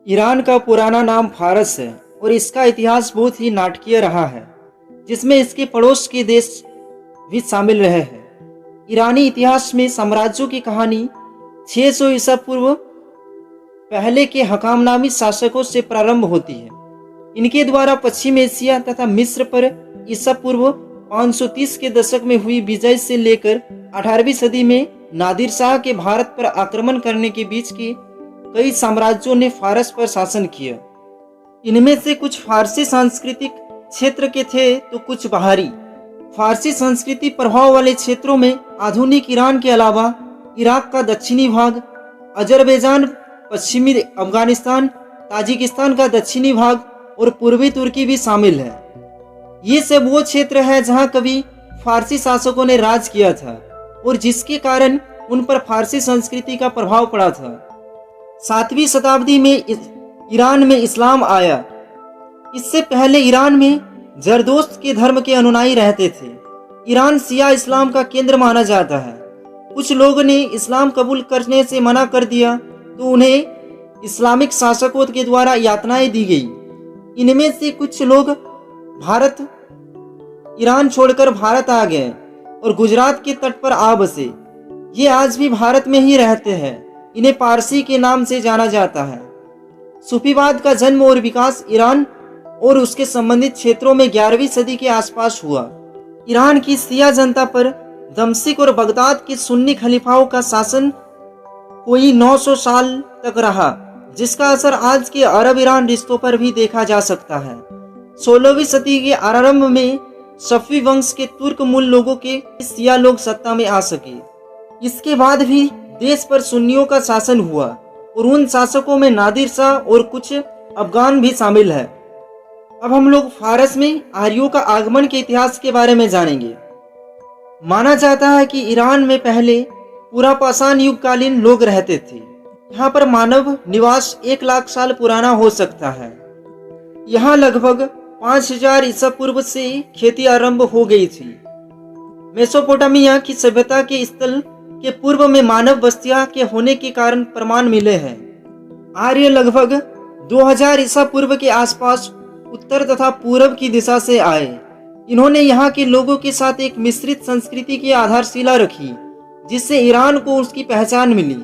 Iran का पुराना नाम फारस है और इसका इतिहास बहुत ही नाटकीय रहा है, जिसमें इसके पड़ोस के देश भी शामिल रहे हैं। ईरानी इतिहास में साम्राज्यों की कहानी 600 ईसा पूर्व पहले के हकामनामी शासकों से प्रारंभ होती है। इनके द्वारा पश्चिम एशिया तथा मिस्र पर ईसा पूर्व 530 के दशक में हुई विजय से लेकर 18वीं सदी में नादिर शाह के भारत पर आक्रमण करने के बीच के कई साम्राज्यों ने फारस पर शासन किया। इनमें से कुछ फारसी सांस्कृतिक क्षेत्र के थे तो कुछ बाहरी। फारसी संस्कृति प्रभाव वाले क्षेत्रों में आधुनिक ईरान के अलावा इराक का दक्षिणी भाग, अजरबैजान, पश्चिमी अफगानिस्तान, ताजिकिस्तान का दक्षिणी भाग और पूर्वी तुर्की भी शामिल है। ये सब वो क्षेत्र है जहाँ कभी फारसी शासकों ने राज किया था और जिसके कारण उन पर फारसी संस्कृति का प्रभाव पड़ा था। 7वीं शताब्दी में ईरान में इस्लाम आया। इससे पहले ईरान में जरदोश्त के धर्म के अनुयायी रहते थे। ईरान शिया इस्लाम का केंद्र माना जाता है। कुछ लोगों ने इस्लाम कबूल करने से मना कर दिया तो उन्हें इस्लामिक शासकों के द्वारा यातनाएं दी गई। इनमें से कुछ लोग ईरान छोड़कर भारत आ गए और गुजरात के तट पर आ बसे। ये आज भी भारत में ही रहते हैं। इन्हें पारसी के नाम से जाना जाता है। सूफीवाद का जन्म और विकास ईरान और उसके संबंधित क्षेत्रों में 11वीं सदी के आसपास हुआ। ईरान की शिया जनता पर दमश्क और बगदाद के सुन्नी खलीफाओं का शासन कोई 900 साल तक रहा, जिसका असर आज के अरब ईरान रिश्तों पर भी देखा जा सकता है। 16वीं सदी के आरंभ में सफवी वंश के तुर्क मूल लोगों के शिया लोग सत्ता में आ सके। इसके बाद भी देश पर सुन्नियों का शासन हुआ और उन शासकों में नादिर शाह और कुछ अफगान भी शामिल है। अब हम लोग फारस में आर्यों का आगमन के इतिहास के बारे में जानेंगे। माना जाता है कि ईरान में पहले पूरा पाषाण युगकालीन लोग रहते थे। यहाँ पर मानव निवास 1 लाख साल पुराना हो सकता है। यहाँ लगभग 5000 ईसा पूर्व से खेती आरंभ हो गई थी। मेसोपोटामिया की सभ्यता के स्थल के पूर्व में मानव बस्तियां के होने के कारण प्रमाण मिले हैं। आर्य लगभग 2000 ईसा पूर्व के आसपास उत्तर तथा पूर्व की दिशा से आए। इन्होंने यहाँ के लोगों के साथ एक मिश्रित संस्कृति की आधारशिला रखी, जिससे ईरान को उसकी पहचान मिली।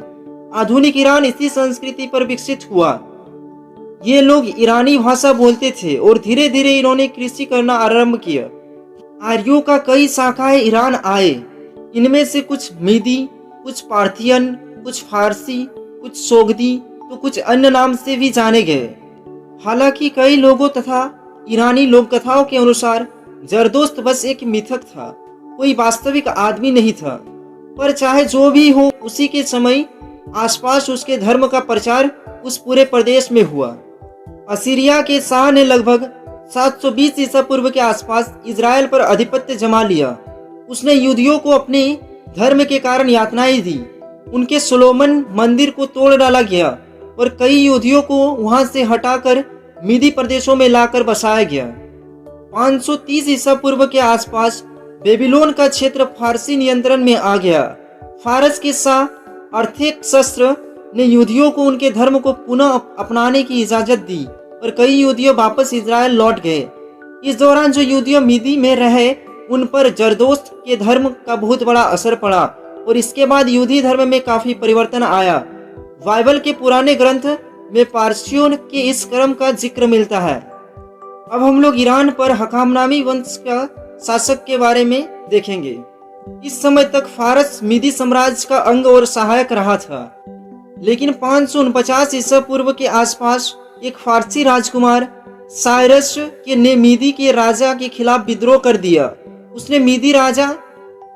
आधुनिक ईरान इसी संस्कृति पर विकसित हुआ। ये लोग ईरानी भाषा बोलते थे और धीरे धीरे इन्होंने कृषि करना आरंभ किया। आर्यों का कई शाखाएं ईरान आए। इनमें से कुछ मीदी, कुछ पार्थियन, कुछ फारसी, कुछ सोगदी तो कुछ अन्य नाम से भी जाने गए। हालांकि कई लोगों तथा ईरानी लोक कथाओं के अनुसार जरदोश्त बस एक मिथक था, कोई वास्तविक आदमी नहीं था। पर चाहे जो भी हो, उसी के समय आसपास उसके धर्म का प्रचार उस पूरे प्रदेश में हुआ। असीरिया के शाह ने लगभग 720 ईसा पूर्व के आसपास इजराइल पर आधिपत्य जमा लिया। उसने यहूदियों को अपने धर्म के कारण यातनाएं दी। उनके सोलोमन मंदिर को तोड़ डाला गया और कई यहूदियों को वहां से हटाकर मीदी प्रदेशों में लाकर बसाया गया। 530 ईसा पूर्व के आसपास बेबीलोन का क्षेत्र फारसी नियंत्रण में आ गया। फारस के शाह अर्थेक्सस ने यहूदियों को उनके धर्म को पुनः अपनाने की इजाजत दी और कई यहूदियों वापस इजराइल लौट गए। इस दौरान जो यहूदियों मीदी में रहे उन पर जरदोश्त के धर्म का बहुत बड़ा असर पड़ा और इसके बाद यहूदी धर्म में काफी परिवर्तन आया। बाइबल के पुराने ग्रंथ में पारसियों के इस क्रम का जिक्र मिलता है। अब हम लोग ईरान पर हकामनामी वंश का शासक के बारे में देखेंगे। इस समय तक फारस मीदी साम्राज्य का अंग और सहायक रहा था, लेकिन 549 ईसा पूर्व के आसपास एक फारसी राजकुमार साइरस ने मीदी के राजा के खिलाफ विद्रोह कर दिया। उसने मीदी राजा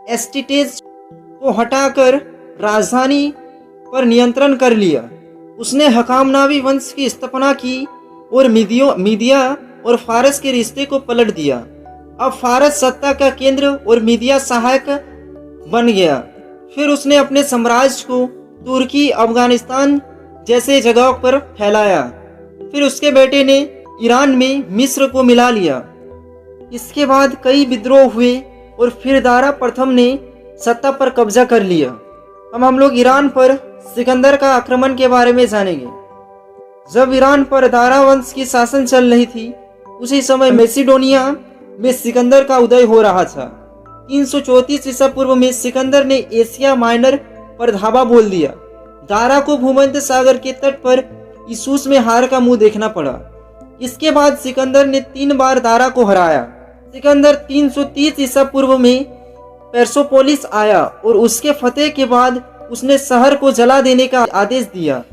एस्टिटेज को हटाकर राजधानी पर नियंत्रण कर लिया। उसने हकामनामी वंश की स्थापना की और मीदिया और फारस के रिश्ते को पलट दिया। अब फारस सत्ता का केंद्र और मीदिया सहायक बन गया। फिर उसने अपने साम्राज्य को तुर्की, अफगानिस्तान जैसे जगहों पर फैलाया। फिर उसके बेटे ने ईरान में मिस्र को मिला लिया। इसके बाद कई विद्रोह हुए और फिर दारा प्रथम ने सत्ता पर कब्जा कर लिया। अब हम लोग ईरान पर सिकंदर का आक्रमण के बारे में जानेंगे। जब ईरान पर दारा वंश की शासन चल रही थी, उसी समय मैसिडोनिया में सिकंदर का उदय हो रहा था। 334 ईसा पूर्व में सिकंदर ने एशिया माइनर पर धावा बोल दिया। दारा को भूमध्य सागर के तट पर इसूस में हार का मुंह देखना पड़ा। इसके बाद सिकंदर ने 3 बार दारा को हराया। सिकंदर 330 ईसा पूर्व में पेर्सोपोलिस आया और उसके फतेह के बाद उसने शहर को जला देने का आदेश दिया।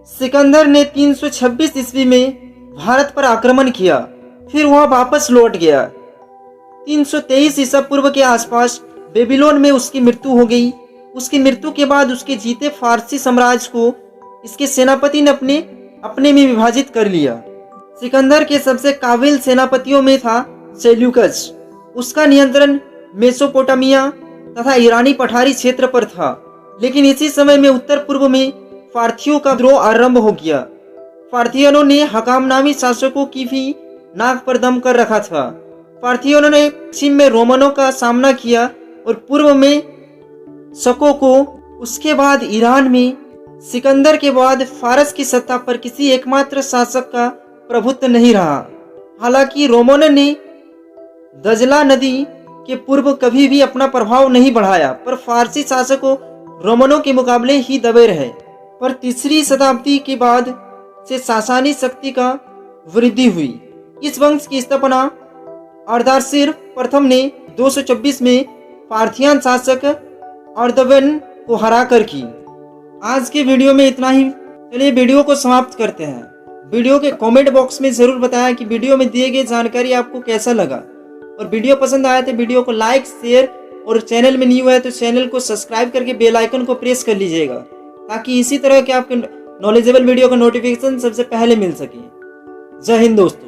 सिकंदर ने 326 ईस्वी में भारत पर आक्रमण किया, फिर वह वापस लौट गया। 323 ईसा पूर्व के आसपास बेबीलोन में उसकी मृत्यु हो गई। उसकी मृत्यु के बाद उसके जीते फारसी साम्राज्य को इसके सेनापति ने अपने में विभाजित कर लिया। सिकंदर के सबसे काबिल सेनापतियों में था सेल्यूकस। उसका नियंत्रण मेसोपोटामिया तथा ईरानी पठारी क्षेत्र पर था, लेकिन इसी समय में उत्तर पूर्व में पार्थियों का विद्रोह आरंभ हो गया। पार्थियनों ने हकाम नामी शासकों की भी नाक पर दम कर रखा था। पार्थियनों ने पश्चिम में रोमनों का सामना किया और पूर्व में शकों को। उसके बाद ईरान में सिकंदर के बाद फारस की सत्ता पर किसी एकमात्र शासक का प्रभुत्व नहीं रहा। हालांकि रोमनों ने दजला नदी के पूर्व कभी भी अपना प्रभाव नहीं बढ़ाया, पर फारसी शासकों रोमनों के मुकाबले ही दबे रहे। पर तीसरी शताब्दी के बाद से सासानी शक्ति का वृद्धि हुई। इस वंश की स्थापना अर्दाशिर प्रथम ने 224 में पार्थियन शासक अर्दवन को हराकर की। आज के वीडियो में इतना ही। चलिए वीडियो को समाप्त करते हैं। वीडियो के कमेंट बॉक्स में जरूर बताएं कि वीडियो में दिए गए जानकारी आपको कैसा लगा, और वीडियो पसंद आया तो वीडियो को लाइक, शेयर, और चैनल में न्यू है तो चैनल को सब्सक्राइब करके बेल आइकन को प्रेस कर लीजिएगा, ताकि इसी तरह के आपके नॉलेजेबल वीडियो का नोटिफिकेशन सबसे पहले मिल सके। जय हिंद दोस्तों।